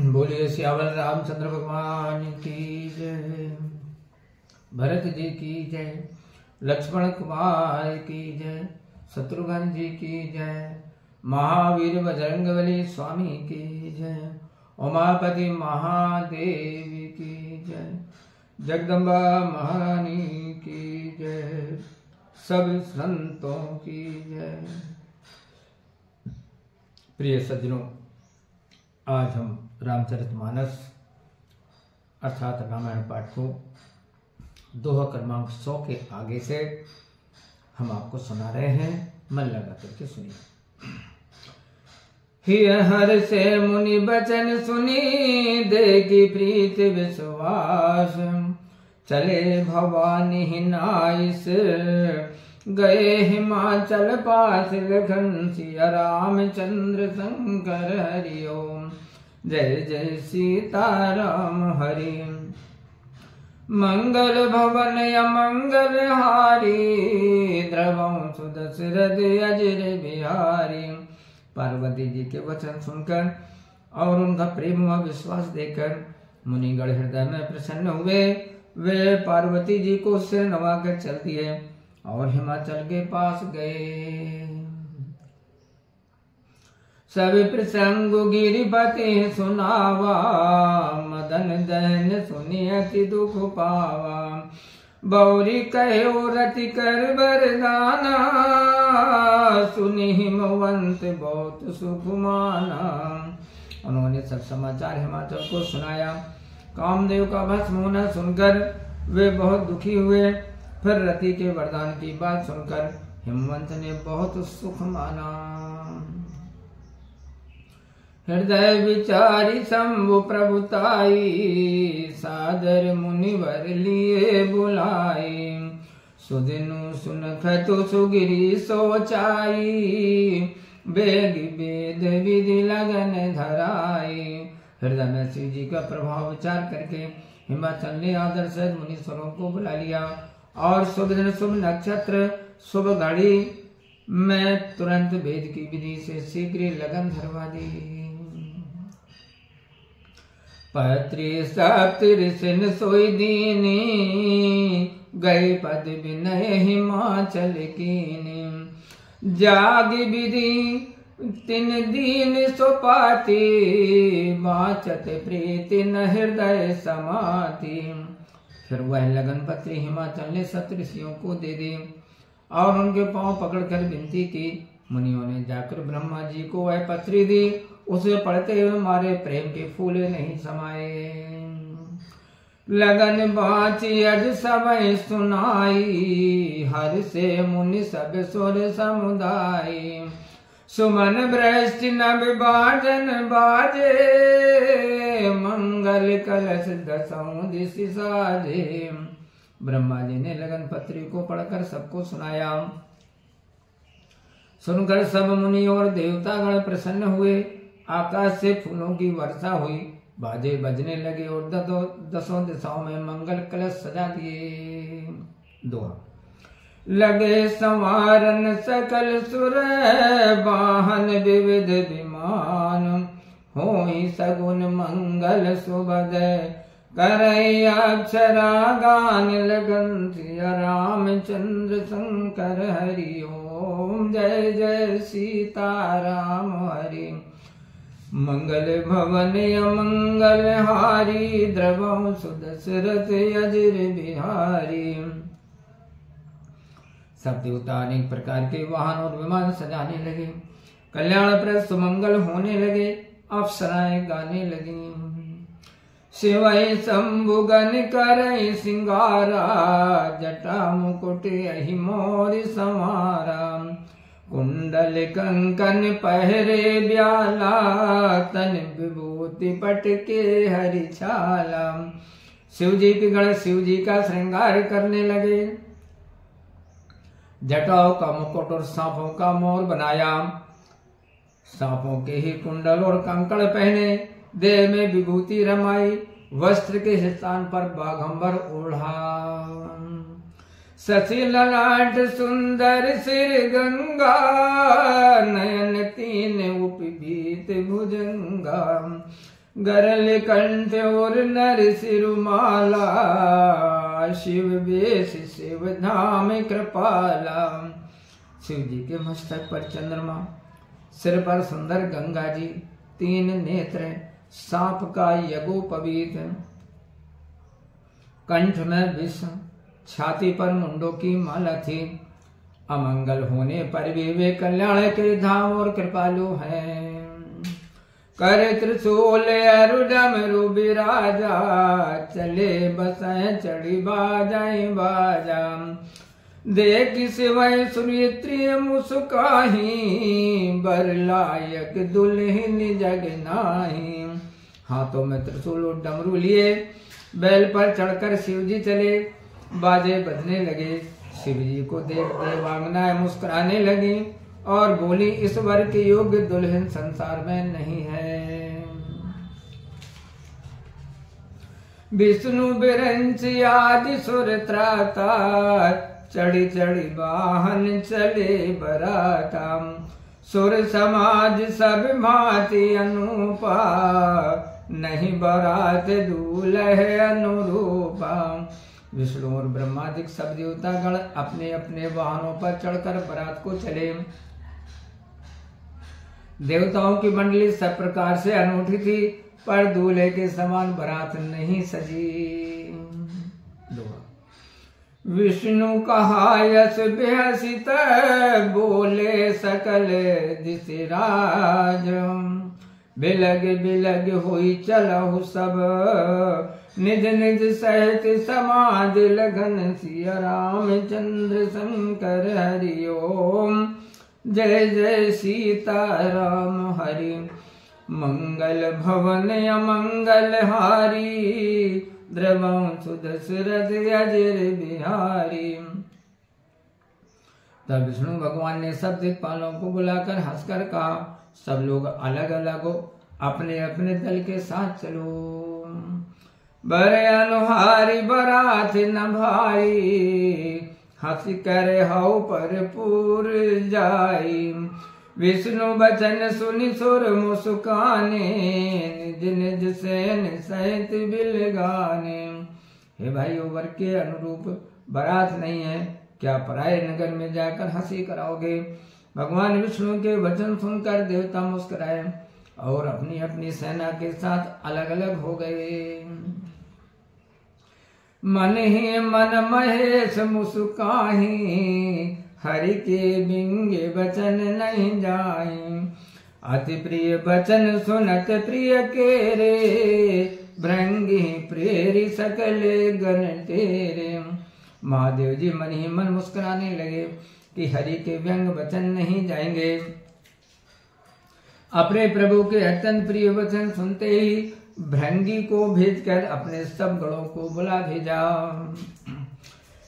बोलिए सियावर रामचंद्र भगवान की जय, भरत जी की जय, लक्ष्मण कुमार की जय, शत्रुघ्न जी की जय, महावीर बजरंगबली स्वामी की जय, उमापति महादेव की जय, जगदम्बा महारानी की जय, सब संतों की जय। प्रिय सज्जनों, आज हम रामचरितमानस अर्थात रामायण पाठ को दोहा क्रमांक 100 के आगे से हम आपको सुना रहे हैं। मन लगा करके सुनिए। हिय हर से मुनि बचन सुनी, देगी प्रीत विश्वास, चले भवानी हिनाइस, गए हिमाचल पास, लखन सिया रामचंद्र शंकर हरि ओम, जय जय सीताराम हरि। मंगल भवन अमंगल हारी, द्रवं सुदशरथ अजर बिहारी। पार्वती जी के वचन सुनकर और उनका प्रेम व विश्वास देकर मुनिगण हृदय में प्रसन्न हुए। वे पार्वती जी को सिर नवाकर चल दिए और हिमाचल के पास गए। सब प्रसंग गिरिपति सुनावा, मदन दहन सुनि अति दुख पावा। बौरी कहो रति कर बरदाना, सुनि हिमवंत बहुत सुख माना। उन्होंने सब समाचार हिमाचल को सुनाया। कामदेव का भस्म होना सुनकर वे बहुत दुखी हुए। फिर रति के वरदान की बात सुनकर हिमवंत ने बहुत सुख माना। हृदय विचारी शंभु प्रभुताई, सादर मुनिवर लिए बुलाई। सुदिनु सुनखतु सुगिरी सोचाई, वेग वेद विधि लगन धराई। हृदय में शिव जी का प्रभाव विचार करके हिमाचल ने आदर से मुनीश्वरों को बुला लिया और शुभ दिन शुभ नक्षत्र शुभ घड़ी में तुरंत वेद की विधि से शीघ्र लगन धरवा दी। पत्री सप्तऋषिन सोई दीनी, गए पद विनय हिमाचल कीनी। जाग विधि तिन दीन सुपाति, बाचत प्रीति न हृदय समाति। फिर वह लगन पत्री हिमाचल ने सप्तऋषियों को दे दी और उनके पांव पकड़कर विनती की। मुनियों ने जाकर ब्रह्मा जी को वह पत्री दी। उसे पढ़ते हुए मारे प्रेम के फूल नहीं समाये। लगन बाची अज समय सुनाई, हर से मुनि सब सुर समुदाय। सुमन भ्रष्टि नभ बाजन बाजे, मंगल कलश दसों दिश साजे। ब्रह्मा जी ने लगन पत्री को पढ़कर सबको सुनाया। सुनकर सब मुनि और देवतागण प्रसन्न हुए। आकाश से फूलों की वर्षा हुई, बाजे बजने लगे और दसों दिशाओं में मंगल कलश सजा दिए। दोहा। लगे संवारन सकल सुर, वाहन विविध विमान। होई सगुन मंगल सुबदय, करई अक्षरा गान। लगन सिया रामचंद्र शंकर हरि ओम, जय जय सीताराम हरि। मंगल भवन अमंगल हारी, द्रवं सुदशरथ अजर बिहारी। सब देवता अनेक प्रकार के वाहन और विमान सजाने लगे। कल्याणप्रद सुमंगल होने लगे। अप्सराएं गाने लगी। शिवय शंभुगन करय सिंगारा, जटा मुकुट अहि मोर संवारा। कुंडल कंकन पहरे ब्याला, तन विभूति पट के हरि छाला। शिव जी के गण शिव जी का श्रृंगार करने लगे। जटाओं का मुकुट और सांपों का मोर बनाया। सांपों के ही कुंडल और कंकड़ पहने, देह में विभूति रमाई। वस्त्र के स्थान पर बाघंबर ओढ़ा। शशि ललाट सुंदर सिर गंगा, नयन तीन उपबीत भुजंगा। गरल कंठ और नर सिरुमाला, शिव वेश शिव धाम कृपाला। शिव जी के मस्तक पर चंद्रमा, सिर पर सुंदर गंगा जी, 3 नेत्र, सांप का यज्ञोपवीत, कंठ में विष, छाती पर मुंडों की माला थी। अमंगल होने पर भी वे कल्याण के धाम और कृपालु हैं। कर त्रिशूल अरुडमरु बिराजा, चले बसें चढ़ी बाजाएं बाजा। देख शिवय सुरित्रिय मुस्काही, बर लायक दुल्हन जग नाही। हाथों में त्रिशूल और डमरू लिए बैल पर चढ़कर शिव जी चले, बाजे बजने लगे। शिव जी को देख देवांगनाएं मुस्कुराने लगी और बोली, इस वर के योग्य दुल्हन संसार में नहीं है। विष्णु बिरंच आदि सुर त्राता, चढ़ी चढ़ी वाहन चले बराता। सुर समाज सब भांति अनुपा, नहीं बरात दूल्हे अनुरूपा। विष्णु और ब्रह्मादिक सब देवतागण अपने अपने वाहनों पर चढ़कर बारात को चले। देवताओं की मंडली सब प्रकार से अनूठी थी, पर दूल्हे के समान बारात नहीं सजी। विष्णु कहा यश बेहसित, बोले सकल दिशराज। बिलग बिलग हुई चलहु सब, निज निज सहित समाज लगन। सिया रामचंद्र शंकर हरि ओम, जय जय सीता राम हरि। मंगल भवन अमंगल हारी, द्रवंशु दशरथ अजर बिहारी। तब विष्णु भगवान ने सब दिक्पालों को बुलाकर हंसकर कहा, सब लोग अलग अलग हो, अपने अपने दल के साथ चलो। बर अनुहारी बरात न भाई, हंस कर हौ पर पूर जाई। विष्णु बचन सुनि सुर मुस्काने, निज निज सैन सहित बिल गाने। हे भाई, वर के अनुरूप बारात नहीं है, क्या पराये नगर में जाकर हंसी कराओगे। भगवान विष्णु के वचन सुनकर देवता मुस्कुराए और अपनी अपनी सेना के साथ अलग अलग हो गए। मन ही मन महेश मुस्काही, हरि के बिंगे वचन नहीं जाए। अति प्रिय वचन सुनत प्रिय के रे, भृंगी प्रेरी सकल गण तेरे। महादेव जी मन ही मन मुस्कुराने लगे कि हरि के व्यंग वचन नहीं जाएंगे। अपने प्रभु के अत्यंत प्रिय वचन सुनते ही भृंगी को भेजकर अपने सब गणों को बुला भेजा।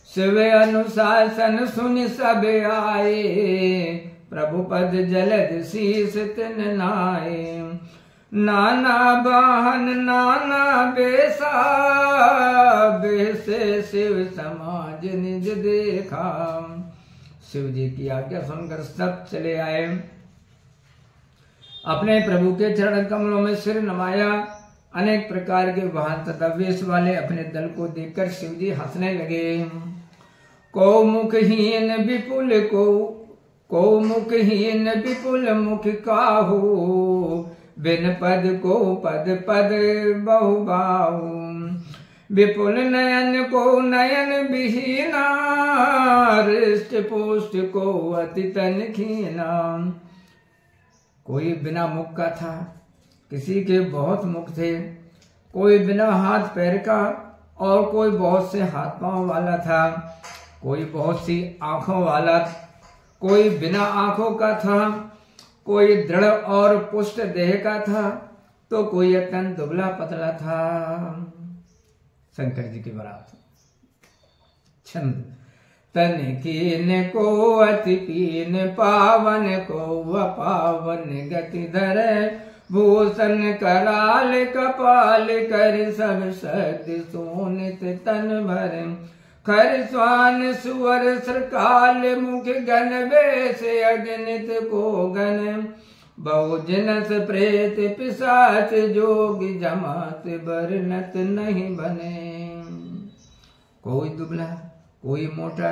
शिव अनुशासन सुन सब आए, प्रभु पद जलद शीस तिन नाए। नाना वाहन नाना बेसा, बेसे शिव समाज निज देखा। शिव जी की आज्ञा सुनकर सब चले आए, अपने प्रभु के चरण कमलों में सिर नमाया। अनेक प्रकार के वाहन तथा वेश वाले अपने दल को देखकर शिव जी हंसने लगे। को मुखहीन विपुल को मुखहीन विपुल मुख काहू, बिन पद को पद पद बहुबाहु। विपुल नयन को नयन विहीना, हृष्ट पुष्ट को अति तन खीना। कोई बिना मुख का था, किसी के बहुत मुख थे, कोई बिना हाथ पैर का और कोई बहुत से हाथ पांव वाला था। कोई बहुत सी आंखों वाला, कोई बिना आंखों का था, कोई दृढ़ और पुष्ट देह का था, तो कोई अत्यंत दुबला पतला था। शंकर जी की बारात। छंद। तन कीन को अति पीन, पावन को अपावन गति धरे। भूषण कराल कपाल कर, सब शक्ति सोनित तन भर। खर स्वान सुअर श्रकाल, मुख गण वेश अगणित को गण। बहु जिनस प्रेत पिशाच जोगी जमात बरनत नहीं बने। कोई दुबला, कोई मोटा,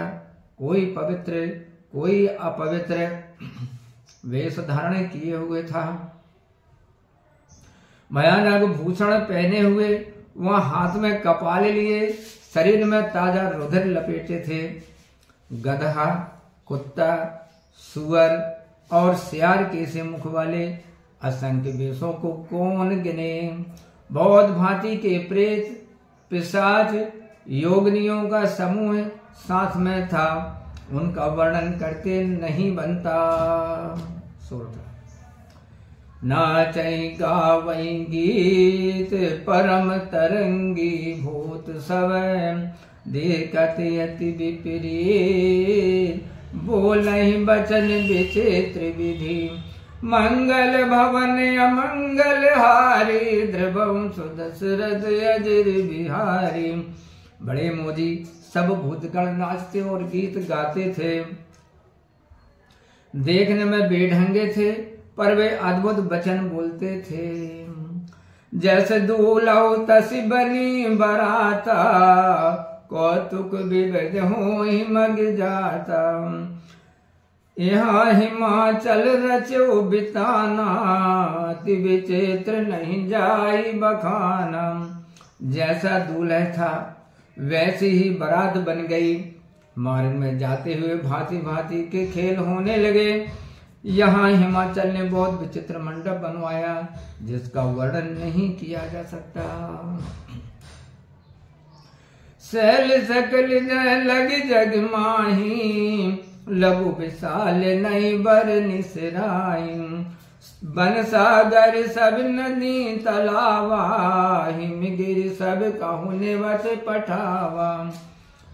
कोई पवित्र, कोई अपवित्र वेश धारण किए हुए था। भयानक भूषण पहने हुए, वह हाथ में कपाल लिए, शरीर में ताजा रुधिर लपेटे थे। गधा, कुत्ता, सुअर और सियार के से मुख वाले असंख्य वेशों को कौन गिने। बहुत भांति के प्रेत पिशाच योगनियों का समूह साथ में था, उनका वर्णन करते नहीं बनता। नाचई गावई गीत परम तरंगी भूत सब देखत अति विपरीत बोलहि बचन विचित्र विधि मंगल भवन अमंगल हारी द्रवं सुदशरथ अजर बिहारी। बड़े मोदी सब भूतगण नाचते और गीत गाते थे, देखने में बेढंगे थे पर वे अद्भुत वचन बोलते थे। जैसे दूल्हो तसी बनी बराता कौतुक विविध हो मग जाता। यहाँ हिमाचल रचो बिताना अति विचित्र नहीं जाई बखाना। जैसा दूल्हा था वैसी ही बारात बन गई। मार्ग में जाते हुए भांति भांति के खेल होने लगे। यहाँ हिमाचल ने बहुत विचित्र मंडप बनवाया जिसका वर्णन नहीं किया जा सकता। सैल सकल लग जग माही लघु विशाल नई बर निसराई। बन सागर सब नदी तलावा हिमगिर सब काहुने वच पठावा।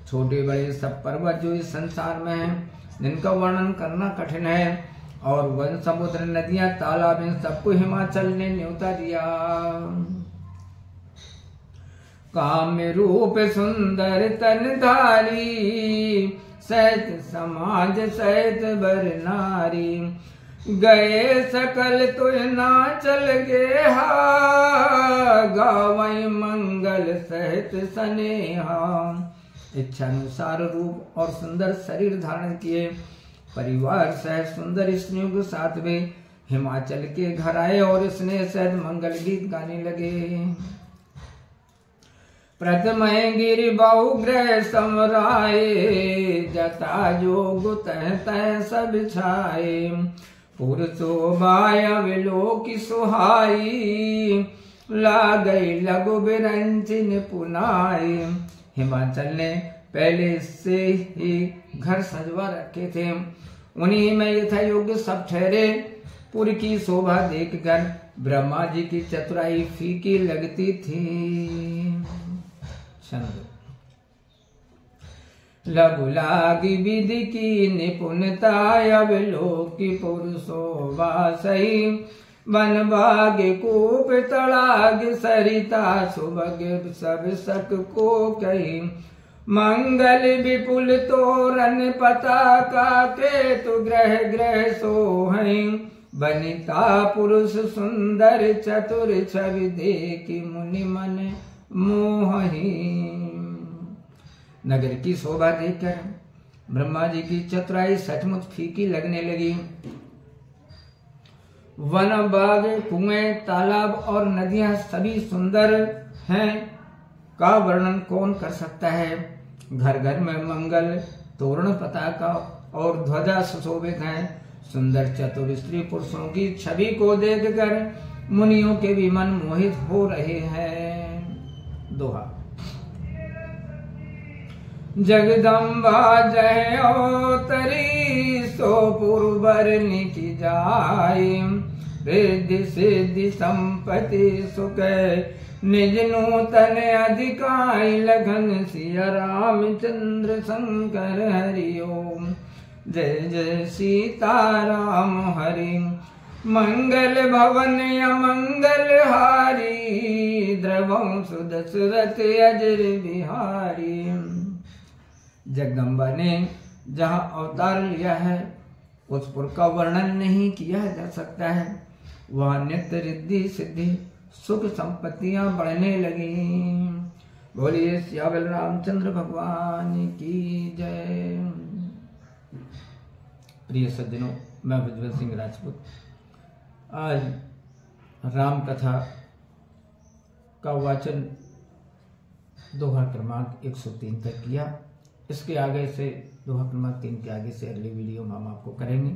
छोटे बड़े सब पर्वत जो इस संसार में हैं जिनका वर्णन करना कठिन है, और वन समुद्र नदियां तालाब इन सबको हिमाचल ने न्योता दिया। काम्य रूप सुंदर तनधारी सहित समाज सहित बर नारी। गए सकल तुझ नाचल गे गावई मंगल सहित स्नेहा। इच्छानुसार रूप और सुंदर शरीर धारण किए परिवार सहित सुंदर स्त्रियों के साथ वे हिमाचल के घर आए और स्नेह सहित मंगल गीत गाने लगे। प्रथम गिरि बहु ग्रह समराए जता जोग तह तह सब छाए। पुरशोभाय विलोक सुहाई ला गई लघु बिरंचिन पुनाई। हिमाचल ने पहले से ही घर सजवा रखे थे, उन्हीं में यथा योग्य सब ठहरे। पुर की शोभा देखकर ब्रह्मा जी की चतुराई फीकी लगती थी। लघु लागी विधि की निपुणता अब लोक की पुरुषोभा सही। वन बाग कूप तड़ाग सरिता सुबग सब सक को कही। मंगल विपुल तोरण पताका के तु ग्रह ग्रह सोहई। बनिता पुरुष सुंदर चतुर छवि देखी मुनि मन मोहि। नगर की शोभा देखकर ब्रह्मा जी की चतुराई सचमुच फीकी लगने लगी। वन बाग कुएं तालाब और नदियां सभी सुंदर हैं का वर्णन कौन कर सकता है। घर घर में मंगल तोरण पताका और ध्वजा सुशोभित हैं। सुंदर चतुर स्त्री पुरुषों की छवि को देखकर मुनियों के भी मन मोहित हो रहे हैं। दोहा। जगदम्बा जय अवतरी सो पुरबर निकी जाय। रिद्धि सिद्धि संपत्ति सुख निज नूतन अधिकाई। लगन सिया रामचंद्र शंकर हरि ओम। जय जय सीताराम हरि। मंगल भवन अमंगल हारी द्रवं सुदशरथ अजर बिहारी। जगदम्बा ने जहाँ अवतार लिया है उस पुर का वर्णन नहीं किया जा सकता है। वह नित्य रिद्धि सिद्धि सुख संपत्तियां बढ़ने लगी। बोलिए सियावल रामचंद्र भगवान की जय। प्रिय सज्जनों, मैं प्रज्वल सिंह राजपूत आज राम कथा का वाचन दोहा क्रमांक 103 तक किया। इसके आगे से दोहा क्रमांक 3 के आगे से अगली वीडियो में हम आपको करेंगे।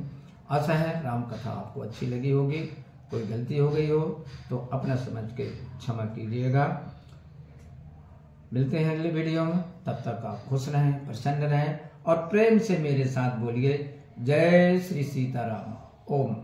आशा है राम कथा आपको अच्छी लगी होगी। कोई गलती हो गई हो तो अपना समझ के क्षमा कीजिएगा। मिलते हैं अगली वीडियो में, तब तक आप खुश रहें, प्रसन्न रहें और प्रेम से मेरे साथ बोलिए जय श्री सीताराम। ओम।